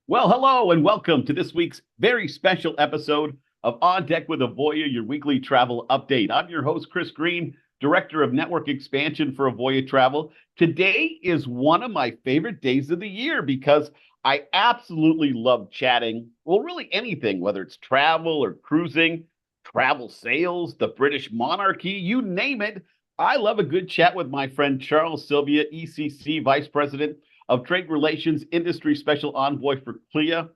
Well, hello and welcome to this week's very special episode of On Deck with Avoya, your weekly travel update. I'm your host, Chris Green, Director of Network Expansion for Avoya Travel. Today is one of my favorite days of the year because I absolutely love chatting. Well, really anything, whether it's travel or cruising, travel sales, the British monarchy, you name it. I love a good chat with my friend Charles Sylvia, ECC Vice President of Trade Relations Industry Special Envoy for CLIA.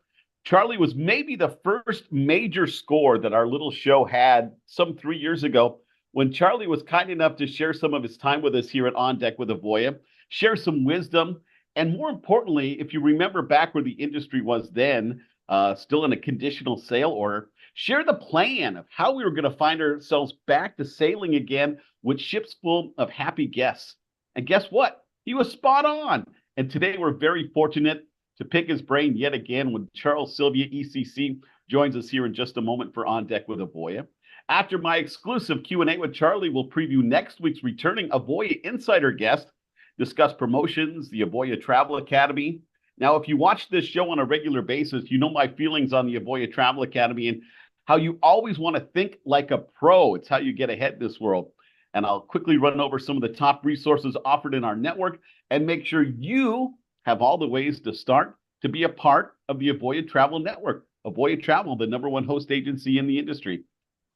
Charlie was maybe the first major score that our little show had some 3 years ago when Charlie was kind enough to share some of his time with us here at On Deck with Avoya, share some wisdom, and more importantly, if you remember back where the industry was then, still in a conditional sail order, share the plan of how we were going to find ourselves back to sailing again with ships full of happy guests. And guess what? He was spot on. And today we're very fortunate to pick his brain yet again when Charles Sylvia, ECC, joins us here in just a moment for On Deck with Avoya. After my exclusive Q&A with Charlie, we'll preview next week's returning Avoya Insider guest, discuss promotions, the Avoya Travel Academy. Now, if you watch this show on a regular basis, you know my feelings on the Avoya Travel Academy and how you always want to think like a pro. It's how you get ahead in this world. And I'll quickly run over some of the top resources offered in our network and make sure you have all the ways to start to be a part of the Avoya Travel Network. Avoya Travel, the #1 host agency in the industry.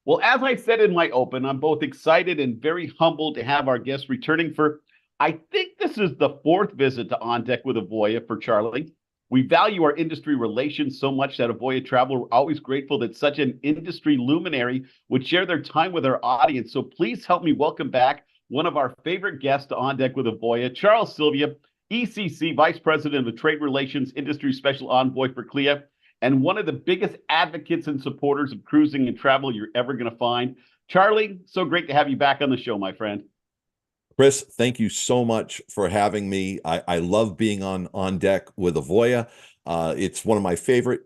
Well, as I said in my open, I'm both excited and very humbled to have our guest returning for, I think this is the fourth visit to On Deck with Avoya for Charlie. We value our industry relations so much that Avoya Travel, we're always grateful that such an industry luminary would share their time with our audience. So please help me welcome back one of our favorite guests to On Deck with Avoya, Charles Sylvia, ECC Vice President of Trade Relations Industry Special Envoy for CLIA, and one of the biggest advocates and supporters of cruising and travel you're ever going to find. Charlie, so great to have you back on the show, my friend. Chris, thank you so much for having me. I love being on deck with Avoya. It's one of my favorite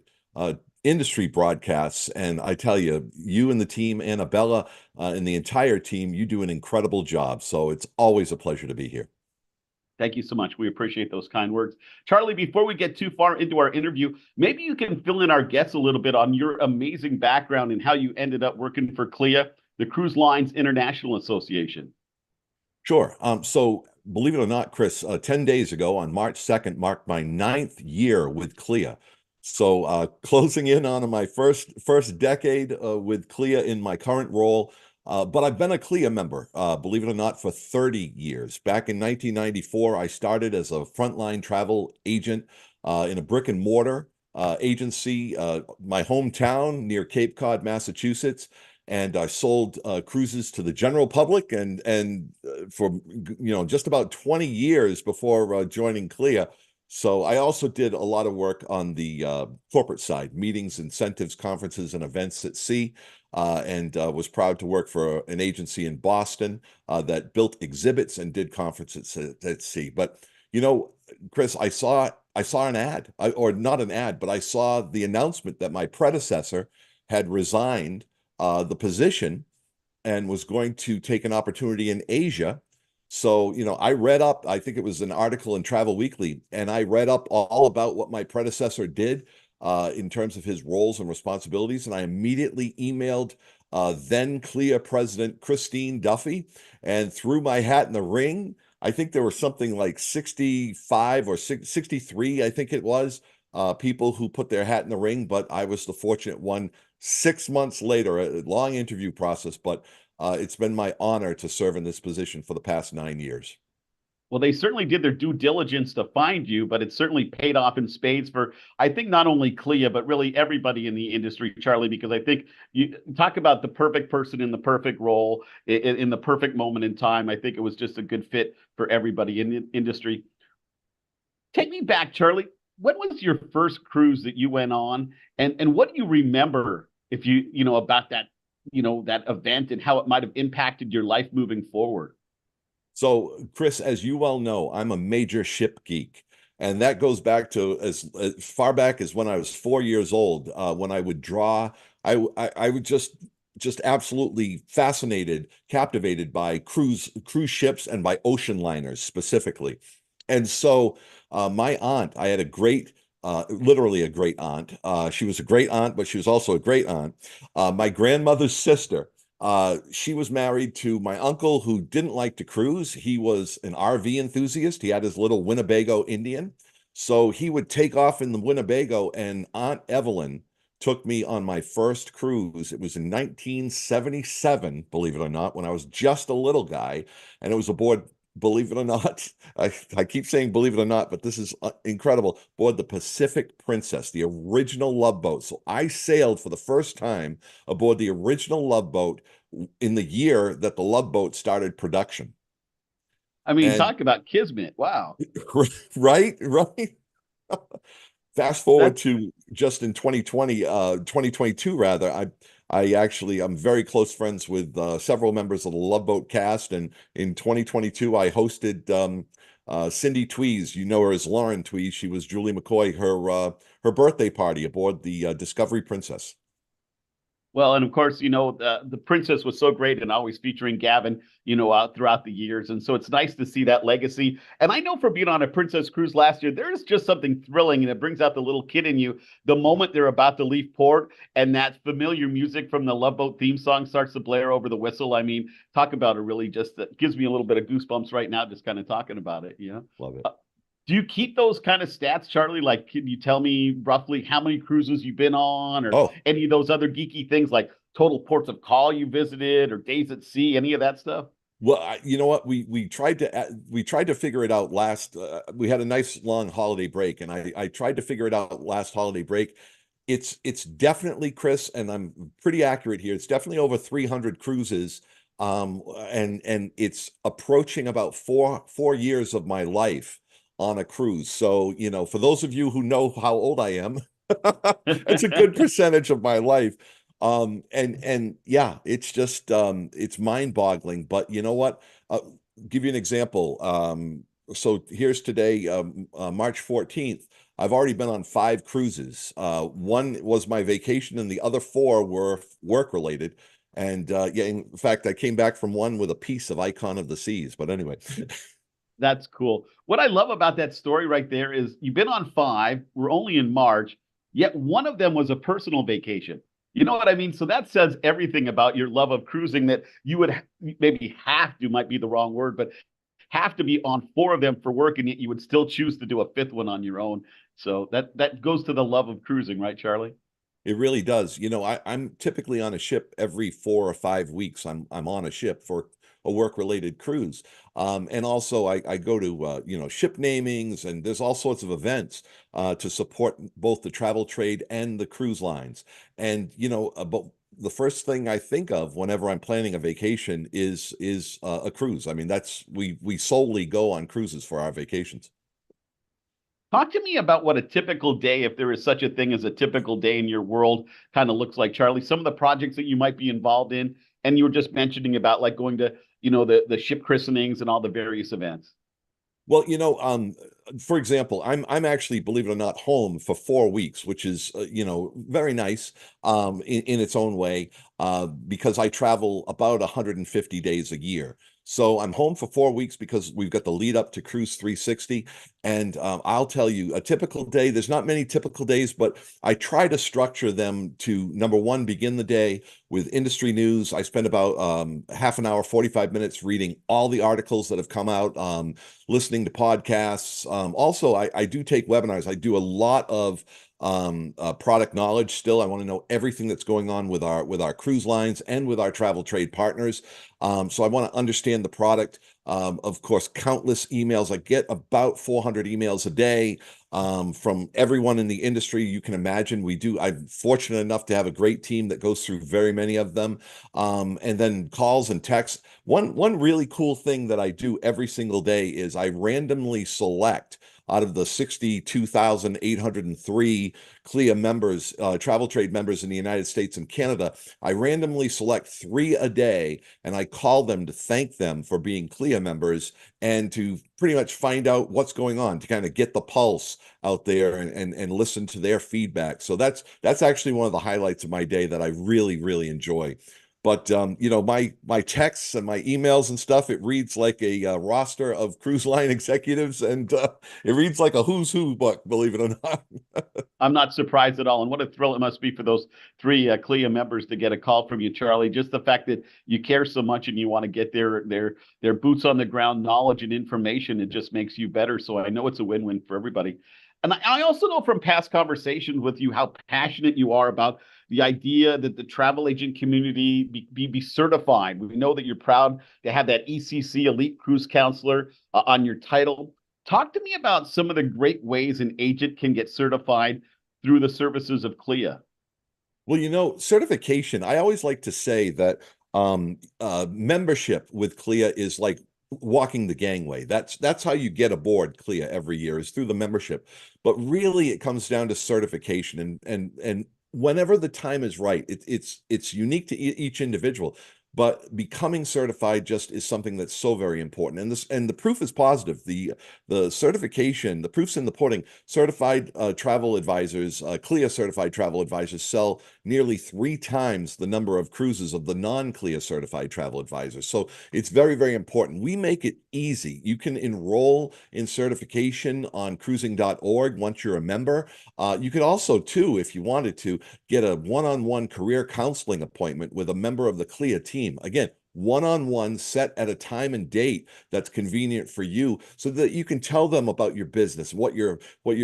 industry broadcasts. And I tell you, you and the team, Annabella, and the entire team, you do an incredible job. So it's always a pleasure to be here. Thank you so much. We appreciate those kind words. Charlie, before we get too far into our interview, maybe you can fill in our guests a little bit on your amazing background and how you ended up working for CLIA, the Cruise Lines International Association. Sure. So believe it or not, Chris, 10 days ago on March 2nd marked my 9th year with CLIA. So closing in on my first decade with CLIA in my current role. But I've been a CLIA member, believe it or not, for 30 years. Back in 1994, I started as a frontline travel agent in a brick and mortar agency, my hometown near Cape Cod, Massachusetts. And I sold cruises to the general public and for just about 20 years before joining CLIA. So I also did a lot of work on the corporate side, meetings, incentives, conferences, and events at sea, and was proud to work for an agency in Boston that built exhibits and did conferences at sea. But Chris, I saw an ad, or not an ad, but I saw the announcement that my predecessor had resigned the position and was going to take an opportunity in Asia. So, I read up, I think it was an article in Travel Weekly, and I read up all about what my predecessor did in terms of his roles and responsibilities. And I immediately emailed then CLIA President Christine Duffy and threw my hat in the ring. I think there were something like 65 or 63, I think it was, people who put their hat in the ring, but I was the fortunate one. 6 months later, a long interview process, but it's been my honor to serve in this position for the past 9 years. Well, they certainly did their due diligence to find you, but it certainly paid off in spades for, I think, not only CLIA, but really everybody in the industry, Charlie, because I think you talk about the perfect person in the perfect role in the perfect moment in time. I think it was just a good fit for everybody in the industry. Take me back, Charlie. When was your first cruise that you went on? And what do you remember if about that, that event and how it might have impacted your life moving forward? So, Chris, as you well know, I'm a major ship geek. And that goes back to as far back as when I was 4 years old, when I would draw. I would just absolutely fascinated, captivated by cruise ships and by ocean liners specifically. And so my aunt, I had a great literally a great aunt. She was a great aunt, but she was also a great aunt. My grandmother's sister. She was married to my uncle who didn't like to cruise. He was an RV enthusiast. He had his little Winnebago Indian. So he would take off in the Winnebago, and Aunt Evelyn took me on my first cruise. It was in 1977, believe it or not, when I was just a little guy. And it was aboard, believe it or not, I keep saying believe it or not, but this is incredible, aboard the Pacific Princess, the original Love Boat. So I sailed for the first time aboard the original Love Boat in the year that the Love Boat started production. I mean, And talk about kismet. Wow. right, right. Fast forward That's to just in 2022 rather, I'm very close friends with several members of the Love Boat cast, and in 2022 I hosted Cindy Tweez. You know her as Lauren Tweez. She was Julie McCoy, her birthday party aboard the Discovery Princess. Well, and of course, the Princess was so great and always featuring Gavin, throughout the years. And so it's nice to see that legacy. And I know from being on a Princess cruise last year, there's just something thrilling and it brings out the little kid in you the moment they're about to leave port and that familiar music from the Love Boat theme song starts to blare over the whistle. I mean, talk about it really just that gives me a little bit of goosebumps right now, just kind of talking about it. Love it. Do you keep those kind of stats, Charlie? Like, can you tell me roughly how many cruises you've been on, or Oh, any of those other geeky things like total ports of call you visited, or days at sea, any of that stuff? well, you know what? We tried to figure it out last. We had a nice long holiday break, and I tried to figure it out last holiday break. It's definitely, Chris, and I'm pretty accurate here. It's definitely over 300 cruises, and it's approaching about four years of my life on a cruise. So, for those of you who know how old I am, it's a good percentage of my life. And yeah, it's just it's mind-boggling. But you know what? Give you an example. So here's today, March 14th. I've already been on 5 cruises. One was my vacation, and the other 4 were work related. And yeah, in fact, I came back from one with a piece of Icon of the Seas. But anyway, That's cool. What I love about that story right there is you've been on 5, we're only in March, yet one of them was a personal vacation. You know what I mean? So that says everything about your love of cruising, that you would maybe have to, might be the wrong word, but have to be on 4 of them for work, and yet you would still choose to do a 5th one on your own. So that goes to the love of cruising, right, Charlie? it really does. I'm typically on a ship every 4 or 5 weeks. I'm on a ship for a work-related cruise. And also I go to ship namings, and there's all sorts of events to support both the travel trade and the cruise lines. And but the first thing I think of whenever I'm planning a vacation is a cruise. I mean, that's we solely go on cruises for our vacations. Talk to me about what a typical day, if there is such a thing as a typical day in your world, kind of looks like, Charlie. Some of the projects that you might be involved in, and you were just mentioning about like going to, the ship christenings and all the various events. Well, for example, I'm actually, believe it or not, home for 4 weeks, which is very nice in its own way, because I travel about 150 days a year. So I'm home for 4 weeks because we've got the lead up to Cruise 360. And I'll tell you, a typical day, there's not many typical days, but I try to structure them to, number one, begin the day with industry news. I spend about half an hour, 45 minutes reading all the articles that have come out, listening to podcasts. Also, I do take webinars. I do a lot of product knowledge still. I want to know everything that's going on with our cruise lines and with our travel trade partners. So I want to understand the product. Of course, countless emails. I get about 400 emails a day from everyone in the industry you can imagine. I'm fortunate enough to have a great team that goes through very many of them. And then calls and texts. One really cool thing that I do every single day is I randomly select out of the 62,803 CLIA members, travel trade members in the United States and Canada. I randomly select 3 a day, and I call them to thank them for being CLIA members and to pretty much find out what's going on, to kind of get the pulse out there and listen to their feedback. So that's actually one of the highlights of my day that I really, really enjoy. But my texts and my emails and stuff, it reads like a roster of cruise line executives, and it reads like a who's who book, believe it or not. I'm not surprised at all. And what a thrill it must be for those three CLIA members to get a call from you, Charlie. Just the fact that you care so much and you want to get their boots on the ground knowledge and information, it just makes you better. So I know it's a win-win for everybody. And I also know from past conversations with you how passionate you are about the idea that the travel agent community be certified. We know that you're proud to have that ECC Elite Cruise Counselor on your title. Talk to me about some of the great ways an agent can get certified through the services of CLIA. Well, certification, I always like to say that membership with CLIA is like walking the gangway. That's how you get aboard CLIA every year, is through the membership. But really it comes down to certification, and whenever the time is right, it's unique to each individual. But becoming certified just is something that's so very important. And the proof is positive. The certification, the proof's in the pudding. Certified travel advisors, CLIA certified travel advisors sell nearly 3 times the number of cruises of the non-CLIA certified travel advisors. So it's very, very important. We make it easy. You can enroll in certification on cruising.org once you're a member. You could also, too, if you wanted to, get a one-on-one career counseling appointment with a member of the CLIA team. Again, one-on-one, set at a time and date that's convenient for you, so that you can tell them about your business, what your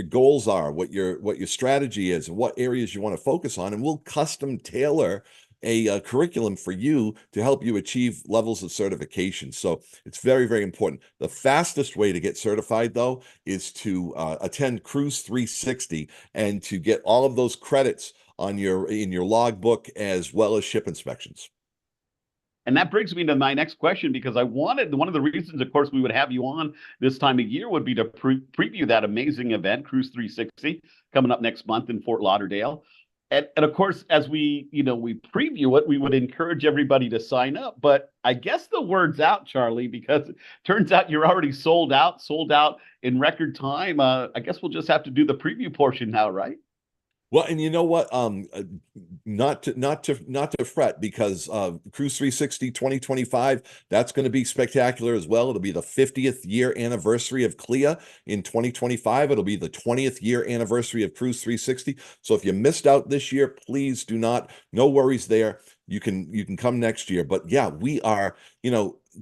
goals are, what your strategy is, and what areas you want to focus on, and we'll custom tailor a curriculum for you to help you achieve levels of certification. So it's very, very important. The fastest way to get certified, though, is to attend Cruise 360 and to get all of those credits in your logbook, as well as ship inspections. And that brings me to my next question, because I wanted one of the reasons, of course, we would have you on this time of year would be to preview that amazing event, Cruise 360, coming up next month in Fort Lauderdale. And of course, as we preview it, we would encourage everybody to sign up. But I guess the word's out, Charlie, because it turns out you're already sold out in record time. I guess we'll just have to do the preview portion now, right? Well, and you know what? Not to fret, because Cruise 360 2025, that's going to be spectacular as well. It'll be the 50th year anniversary of CLIA in 2025. It'll be the 20th year anniversary of Cruise 360. So if you missed out this year, please do not. No worries there. You can come next year. But yeah, we are,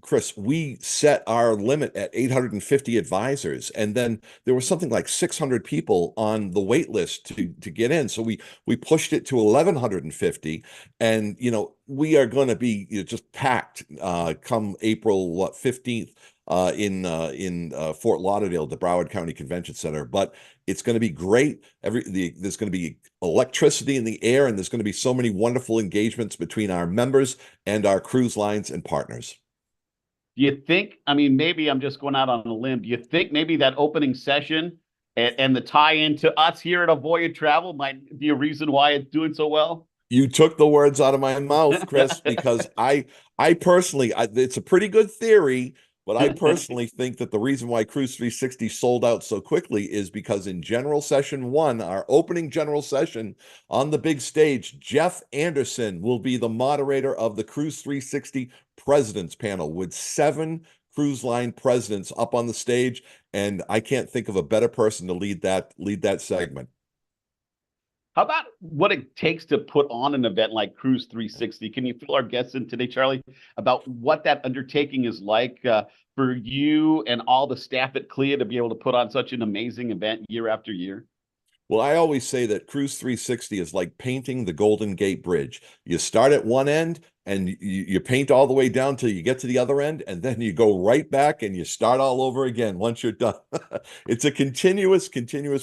Chris, we set our limit at 850 advisors, and then there was something like 600 people on the wait list to get in. So we pushed it to 1150, and we are going to be just packed come April 15th in Fort Lauderdale, the Broward County Convention Center. But it's going to be great. There's going to be electricity in the air, and there's going to be so many wonderful engagements between our members and our cruise lines and partners. Do you think, I mean, maybe I'm just going out on a limb. Do you think maybe that opening session and the tie-in to us here at Avoya Travel might be a reason why it's doing so well? You took the words out of my mouth, Chris, because I personally, it's a pretty good theory, but I personally think that the reason why Cruise 360 sold out so quickly is because in General Session 1, our opening general session on the big stage, Jeff Anderson will be the moderator of the Cruise 360 Presidents Panel, with 7 cruise line presidents up on the stage, and I can't think of a better person to lead that segment. How about what it takes to put on an event like Cruise 360? Can you fill our guests in today, Charlie, about what that undertaking is like for you and all the staff at CLIA to be able to put on such an amazing event year after year? Well, I always say that Cruise 360 is like painting the Golden Gate Bridge. You start at one end and you paint all the way down till you get to the other end, and then you go right back and you start all over again once you're done. It's a continuous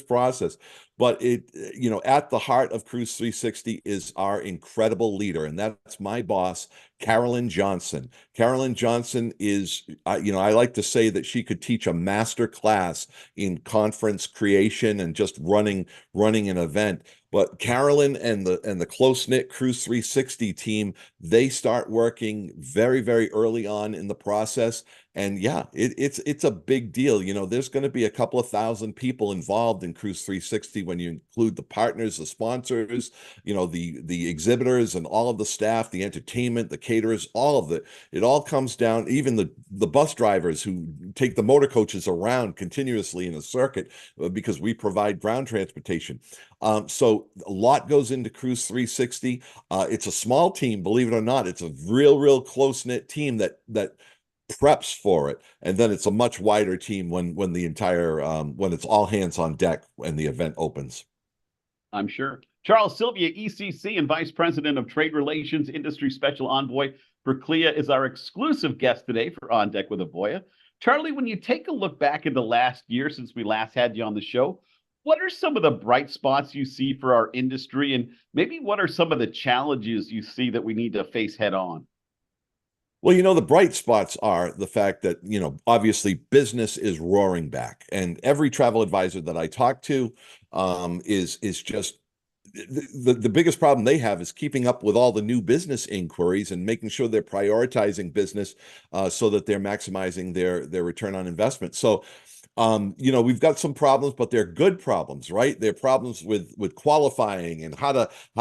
process. But at the heart of Cruise 360 is our incredible leader, and that's my boss, Carolyn Johnson. Carolyn Johnson is, I like to say that she could teach a master class in conference creation and just running an event. But Carolyn and the close-knit Cruise 360 team, they start working very, very early on in the process, And yeah, it's a big deal. There's going to be a couple of thousand people involved in Cruise 360 when you include the partners, the sponsors, the exhibitors and all of the staff, the entertainment, the caterers, all of it. It all comes down, even the bus drivers who take the motor coaches around continuously in a circuit because we provide ground transportation. So a lot goes into Cruise 360. It's a small team, believe it or not. It's a real close-knit team that preps for it, and then it's a much wider team when the entire when it's all hands on deck when the event opens. I'm sure. Charles Sylvia, ECC and Vice President of Trade Relations, Industry Special Envoy for CLIA, is our exclusive guest today for On Deck with Avoya. Charlie, when you take a look back at the last year since we last had you on the show, what are some of the bright spots you see for our industry, and maybe what are some of the challenges you see that we need to face head on? Well, the bright spots are the fact that, obviously business is roaring back, and every travel advisor that I talk to is just the biggest problem they have is keeping up with all the new business inquiries and making sure they're prioritizing business so that they're maximizing their return on investment. So we've got some problems, but they're good problems, right? They're problems with qualifying and how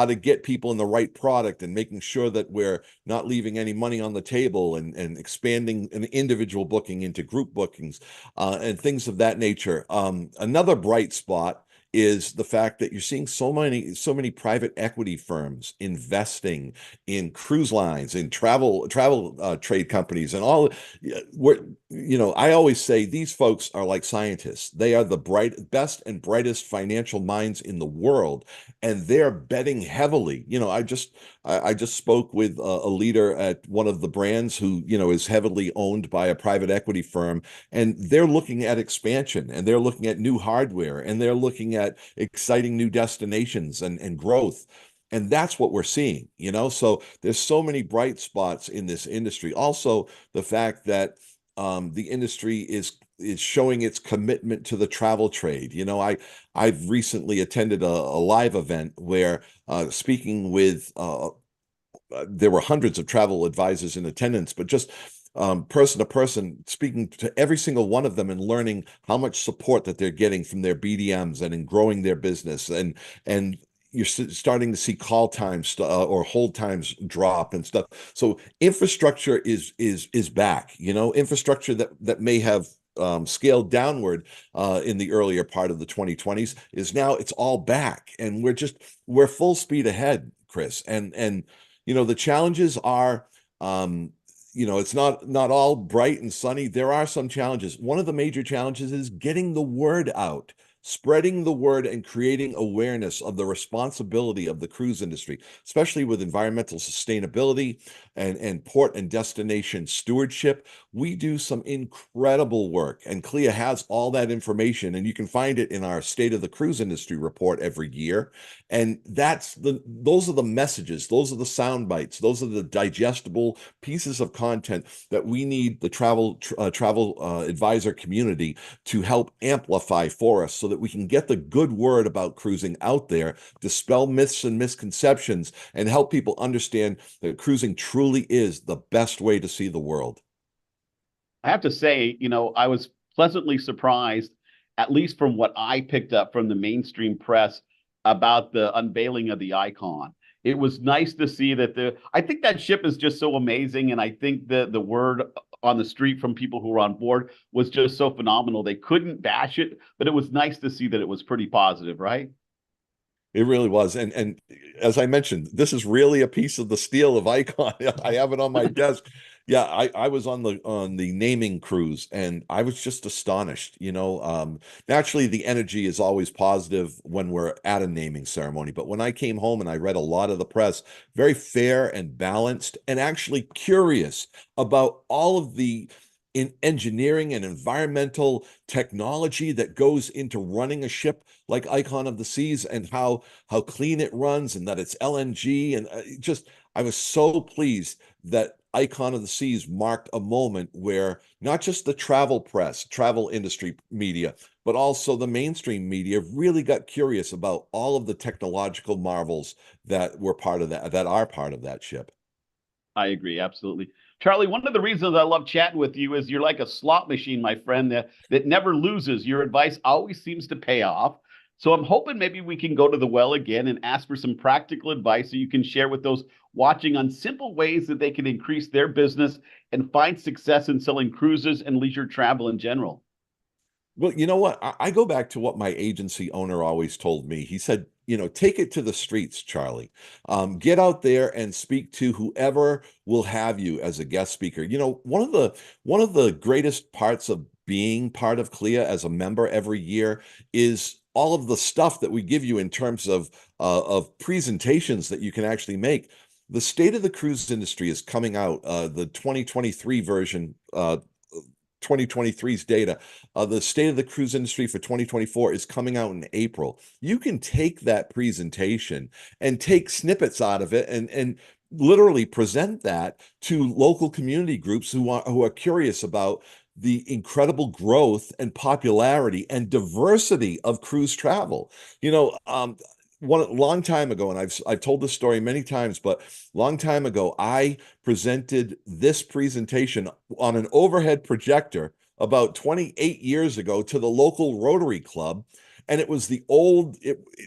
to get people in the right product and making sure that we're not leaving any money on the table and expanding an individual booking into group bookings and things of that nature. Another bright spot is the fact that you're seeing so many private equity firms investing in cruise lines, in travel trade companies, and all. I always say these folks are like scientists. They are the best and brightest financial minds in the world, and they're betting heavily. I just spoke with a leader at one of the brands who is heavily owned by a private equity firm, and they're looking at expansion, and they're looking at new hardware, and they're looking at exciting new destinations and growth. And that's what we're seeing, so there's so many bright spots in this industry. Also, the fact that the industry is showing its commitment to the travel trade. I've recently attended a live event where speaking with there were hundreds of travel advisors in attendance, but just person to person, speaking to every single one of them and learning how much support that they're getting from their BDMs and in growing their business. And you're starting to see call times or hold times drop and stuff. So infrastructure is back. Infrastructure that may have scaled downward in the earlier part of the 2020s is now it's all back, and we're full speed ahead, Chris. And the challenges are it's not all bright and sunny. There are some challenges. One of the major challenges is getting the word out, spreading the word and creating awareness of the responsibility of the cruise industry, especially with environmental sustainability and port and destination stewardship. We do some incredible work, and CLIA has all that information, and you can find it in our State of the Cruise Industry report every year. And those are the messages, those are the sound bites, those are the digestible pieces of content that we need the travel advisor community to help amplify for us so that we can get the good word about cruising out there, dispel myths and misconceptions, and help people understand that cruising truly is the best way to see the world. I have to say, I was pleasantly surprised, at least from what I picked up from the mainstream press about the unveiling of the icon. It was nice to see that I think that ship is just so amazing. And I think the word on the street from people who were on board was just so phenomenal. They couldn't bash it, but it was nice to see that it was pretty positive, right? It really was. And as I mentioned, this is really a piece of the steel of Icon. I have it on my desk. Yeah, I was on the naming cruise, and I was just astonished. Naturally the energy is always positive when we're at a naming ceremony, but when I came home and I read a lot of the press, very fair and balanced and actually curious about all of the in engineering and environmental technology that goes into running a ship like Icon of the Seas, and how clean it runs, and that it's LNG, and I was so pleased that Icon of the Seas marked a moment where not just the travel press, travel industry media, but also the mainstream media really got curious about all of the technological marvels that were part of that are part of that ship. I agree, absolutely. Charlie, one of the reasons I love chatting with you is you're like a slot machine, my friend, that never loses. Your advice always seems to pay off. So I'm hoping maybe we can go to the well again and ask for some practical advice so you can share with those watching on simple ways that they can increase their business and find success in selling cruises and leisure travel in general. Well, you know what? I go back to what my agency owner always told me. He said, take it to the streets, Charlie. Get out there and speak to whoever will have you as a guest speaker. One of the greatest parts of being part of CLIA as a member every year is all of the stuff that we give you in terms of presentations that you can actually make. The state of the cruise industry is coming out, the 2023 version, 2023's data. The state of the cruise industry for 2024 is coming out in April. You can take that presentation and take snippets out of it and literally present that to local community groups who are curious about the incredible growth and popularity and diversity of cruise travel. One long time ago, and I've told this story many times, but long time ago, I presented this presentation on an overhead projector about 28 years ago to the local Rotary Club. And it was they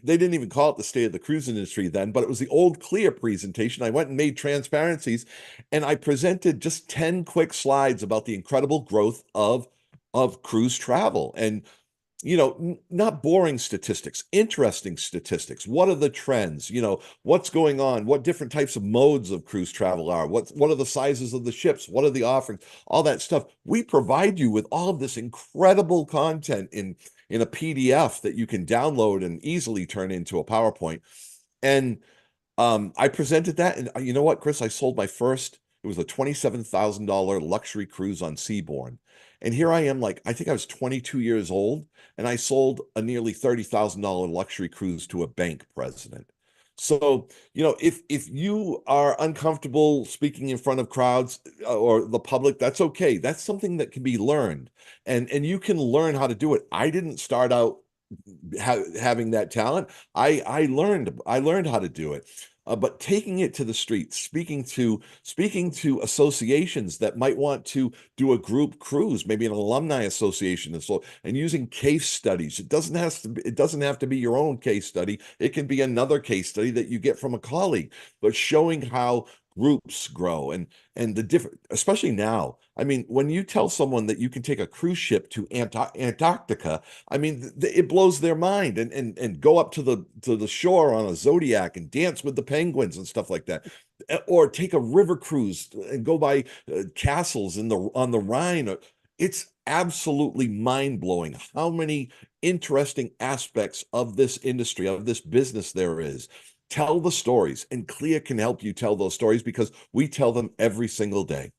didn't even call it the state of the cruise industry then, but it was the old CLIA presentation. I went and made transparencies, and I presented just 10 quick slides about the incredible growth of cruise travel. And not boring statistics, interesting statistics. What are the trends? What's going on? What different types of modes of cruise travel are? What are the sizes of the ships? What are the offerings? All that stuff. We provide you with all of this incredible content in a PDF that you can download and easily turn into a PowerPoint. And I presented that, and you know what, Chris? I sold my first. It was a $27,000 luxury cruise on Seabourn. And here I am, like, I think I was 22 years old, and I sold a nearly $30,000 luxury cruise to a bank president. So, if you are uncomfortable speaking in front of crowds or the public, that's okay. That's something that can be learned, and you can learn how to do it. I didn't start out having that talent. I learned how to do it. But taking it to the streets, speaking to associations that might want to do a group cruise, maybe an alumni association, and using case studies. It doesn't have to be your own case study. It can be another case study that you get from a colleague, but showing how groups grow and the different, especially now. I mean, when you tell someone that you can take a cruise ship to Antarctica, I mean, it blows their mind, and go up to the shore on a Zodiac and dance with the penguins and stuff like that, or take a river cruise and go by castles on the Rhine. It's absolutely mind blowing how many interesting aspects of this industry, of this business there is. Tell the stories, and CLIA can help you tell those stories because we tell them every single day.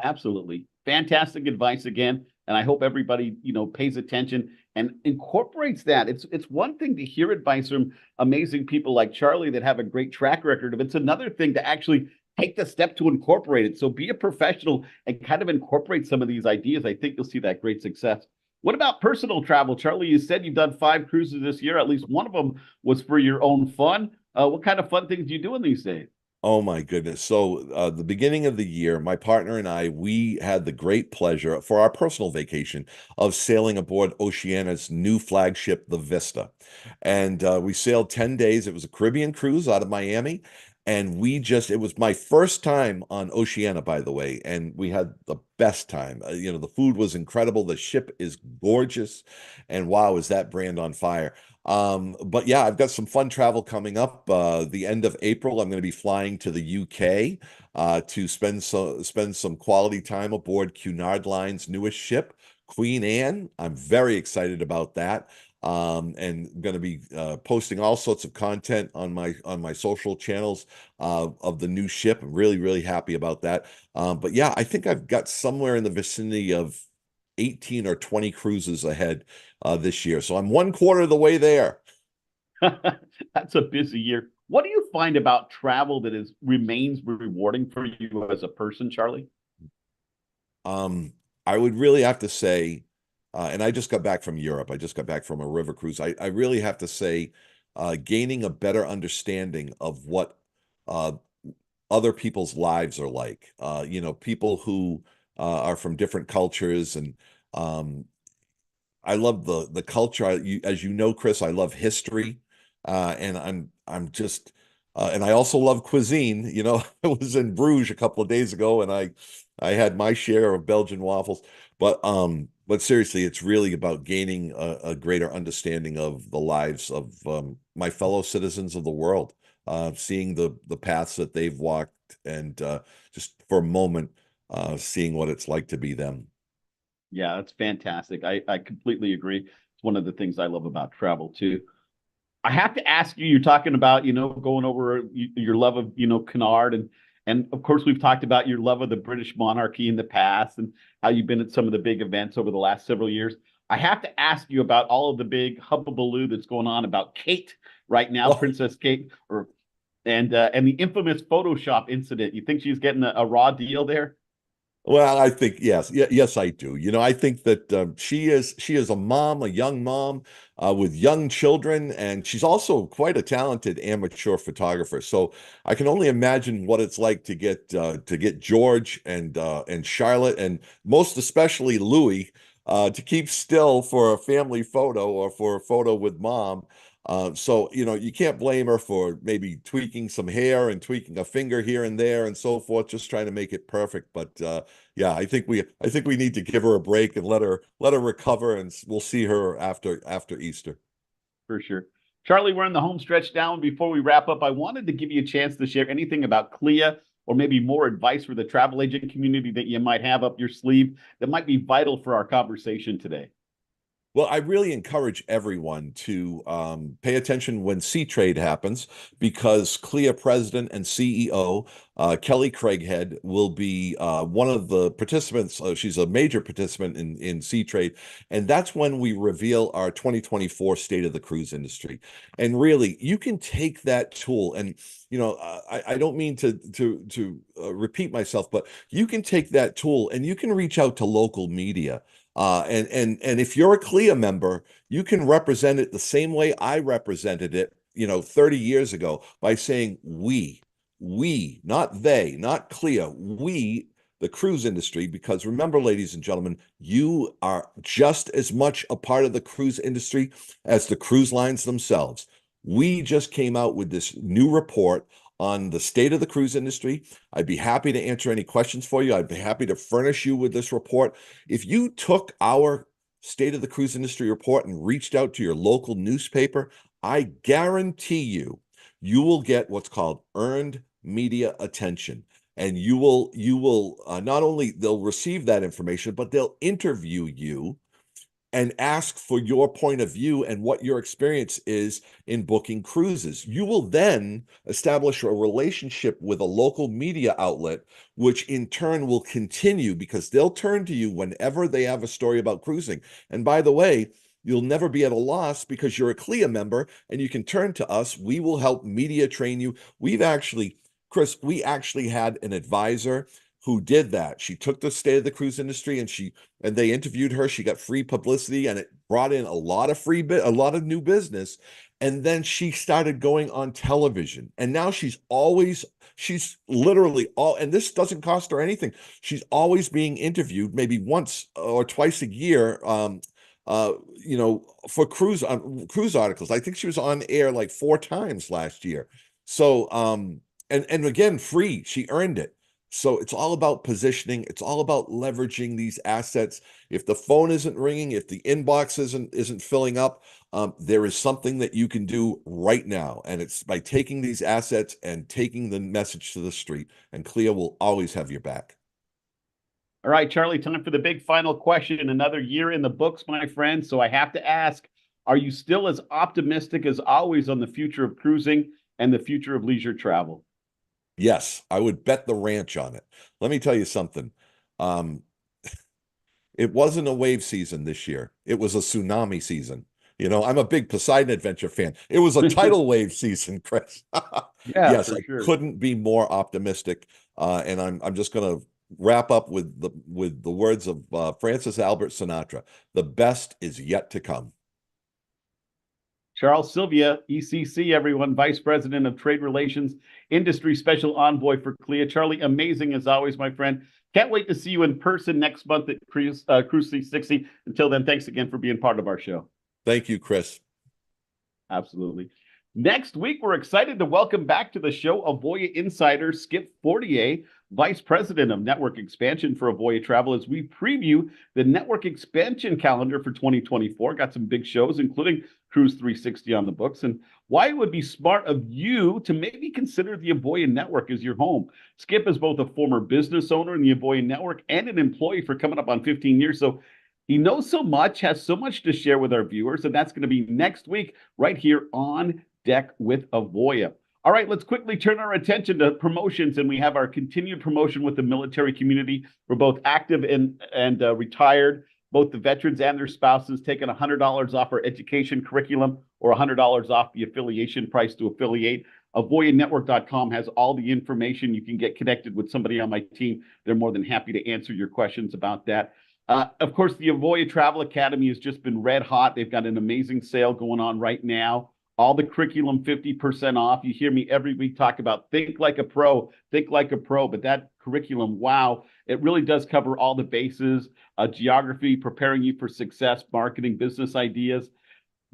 Absolutely. Fantastic advice again. And I hope everybody, pays attention and incorporates that. It's one thing to hear advice from amazing people like Charlie that have a great track record of it. It's another thing to actually take the step to incorporate it. So be a professional and kind of incorporate some of these ideas. I think you'll see that great success. What about personal travel, Charlie? You said you've done 5 cruises this year. At least one of them was for your own fun. What kind of fun things do you do in these days? Oh my goodness. So, the beginning of the year, my partner and I, we had the great pleasure for our personal vacation of sailing aboard Oceania's new flagship, the Vista. And we sailed 10 days. It was a Caribbean cruise out of Miami. And it was my first time on Oceania, by the way. And we had the best time. The food was incredible. The ship is gorgeous. And wow, is that brand on fire. But yeah, I've got some fun travel coming up. The end of April, I'm going to be flying to the UK to spend some quality time aboard Cunard Line's newest ship, Queen Anne. I'm very excited about that. And going to be posting all sorts of content on my social channels of the new ship. I'm really, really happy about that. But yeah, I think I've got somewhere in the vicinity of 18 or 20 cruises ahead this year. So I'm one quarter of the way there. That's a busy year. What do you find about travel that remains rewarding for you as a person, Charlie? I would really have to say, and I just got back from Europe. I just got back from a river cruise. I really have to say, gaining a better understanding of what uh, other people's lives are like. People who are from different cultures, and I love the culture. As you know, Chris, I love history, and I'm just, and I also love cuisine. I was in Bruges a couple of days ago, and I had my share of Belgian waffles. But seriously, it's really about gaining a greater understanding of the lives of my fellow citizens of the world, seeing the paths that they've walked, and just for a moment, seeing what it's like to be them. Yeah, that's fantastic. I completely agree. It's one of the things I love about travel too. I have to ask you, you're talking about, going over your love of, Canard, and of course we've talked about your love of the British monarchy in the past and how you've been at some of the big events over the last several years. I have to ask you about all of the big hubbubaloo that's going on about Kate right now, Oh, Princess Kate, and the infamous Photoshop incident. You think she's getting a raw deal there? well, I think yes, yes, I do. I think that she is a mom, a young mom with young children, and she's also quite a talented amateur photographer. So I can only imagine what it's like to get George and Charlotte, and most especially Louis, to keep still for a family photo or for a photo with mom. So you can't blame her for maybe tweaking some hair and tweaking a finger here and there and so forth, just trying to make it perfect. But yeah, I think we need to give her a break and let her recover, and we'll see her after Easter. For sure. Charlie, we're in the home stretch now. And before we wrap up, I wanted to give you a chance to share anything about CLIA or maybe more advice for the travel agent community that you might have up your sleeve that might be vital for our conversation today. Well, I really encourage everyone to pay attention when Sea Trade happens, because CLIA President and CEO Kelly Craighead will be one of the participants. She's a major participant in Sea Trade, and that's when we reveal our 2024 State of the Cruise Industry. And really, you can take that tool, and I don't mean to repeat myself, but you can take that tool and you can reach out to local media. And if you're a CLIA member, you can represent it the same way I represented it, 30 years ago, by saying we, not they, not CLIA, we, the cruise industry. Because remember, ladies and gentlemen, you are just as much a part of the cruise industry as the cruise lines themselves. We just came out with this new report on the state of the cruise industry. I'd be happy to answer any questions for you. I'd be happy to furnish you with this report. If you took our State of the Cruise Industry report and reached out to your local newspaper, I guarantee you will get what's called earned media attention. And you will not only they'll receive that information, but they'll interview you and ask for your point of view and what your experience is in booking cruises. You will then establish a relationship with a local media outlet, which in turn will continue, because they'll turn to you whenever they have a story about cruising. And by the way, you'll never be at a loss because you're a CLIA member and you can turn to us. We will help media train you. Chris, we actually had an advisor who did that. She took the state of the cruise industry and they interviewed her. She got free publicity, and it brought in a lot of a lot of new business. And then she started going on television. And now she's literally and this doesn't cost her anything. She's always being interviewed, maybe once or twice a year, for cruise articles. I think she was on air like 4 times last year. So, and again, free. She earned it. So it's all about positioning. It's all about leveraging these assets. If the phone isn't ringing, if the inbox isn't filling up, there is something that you can do right now, and it's by taking these assets and taking the message to the street. And CLIA will always have your back. All right, Charlie, time for the big final question. Another year in the books, my friend. So I have to ask, are you still as optimistic as always on the future of cruising and the future of leisure travel? Yes, I would bet the ranch on it. Let me tell you something. Um, it wasn't a wave season this year. It was a tsunami season. I'm a big Poseidon Adventure fan. It was a tidal wave season, Chris. Yeah, Yes, for I sure. couldn't be more optimistic. And I'm just going to wrap up with the words of Francis Albert Sinatra. The best is yet to come. Charles Sylvia, ECC, everyone, Vice President of Trade Relations, Industry Special Envoy for CLIA. Charlie, amazing as always, my friend. Can't wait to see you in person next month at Cruise 360. Until then, thanks again for being part of our show. Thank you, Chris. Absolutely. Next week, we're excited to welcome back to the show Avoya insider Skip Fortier, Vice President of Network Expansion for Avoya Travel, as we preview the network expansion calendar for 2024. Got some big shows, including Cruise 360 on the books, and why it would be smart of you to maybe consider the Avoya network as your home. Skip is both a former business owner in the Avoya network and an employee for coming up on 15 years. So he knows so much, has so much to share with our viewers, and that's going to be next week right here on Deck with Avoya. All right, let's quickly turn our attention to promotions, and we have our continued promotion with the military community. We're both active and retired. Both the veterans and their spouses taking $100 off our education curriculum or $100 off the affiliation price to affiliate. AvoyaNetwork.com has all the information. You can get connected with somebody on my team. They're more than happy to answer your questions about that. Of course, the Avoya Travel Academy has just been red hot. They've got an amazing sale going on right now. All the curriculum 50% off. You hear me every week talk about think like a pro, but that curriculum, wow, it really does cover all the bases, geography, preparing you for success, marketing, business ideas.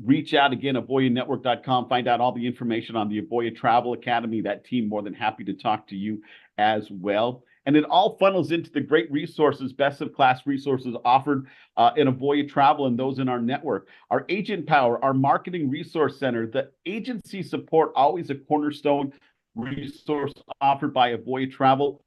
Reach out again, AvoyaNetwork.com, find out all the information on the Avoya Travel Academy. That team more than happy to talk to you as well. And it all funnels into the great resources, best of class resources offered in Avoya Travel and those in our network. Our agent power, our marketing resource center, the agency support, always a cornerstone resource offered by Avoya Travel.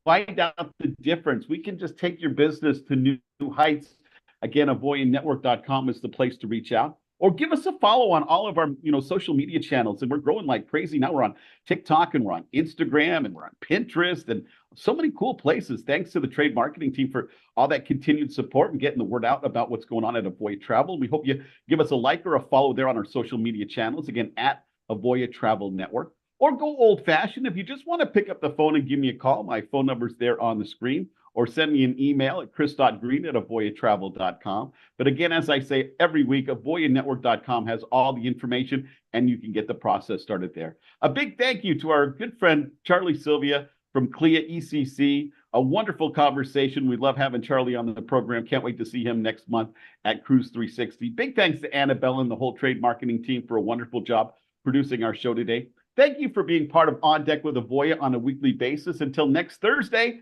Find out the difference. We can just take your business to new heights. Again, AvoyaNetwork.com is the place to reach out. Or give us a follow on all of our social media channels. And we're growing like crazy. Now we're on TikTok and we're on Instagram and we're on Pinterest and so many cool places. Thanks to the trade marketing team for all that continued support and getting the word out about what's going on at Avoya Travel. We hope you give us a like or a follow there on our social media channels. Again, at Avoya Travel Network. Or go old fashioned. If you just want to pick up the phone and give me a call, my phone number's there on the screen. Or send me an email at chris.green@avoyatravel.com. But again, as I say every week, AvoyaNetwork.com has all the information, and you can get the process started there. A big thank you to our good friend, Charlie Sylvia from CLIA ECC. A wonderful conversation. We love having Charlie on the program. Can't wait to see him next month at Cruise 360. Big thanks to Annabelle and the whole trade marketing team for a wonderful job producing our show today. Thank you for being part of On Deck with Avoya on a weekly basis. Until next Thursday,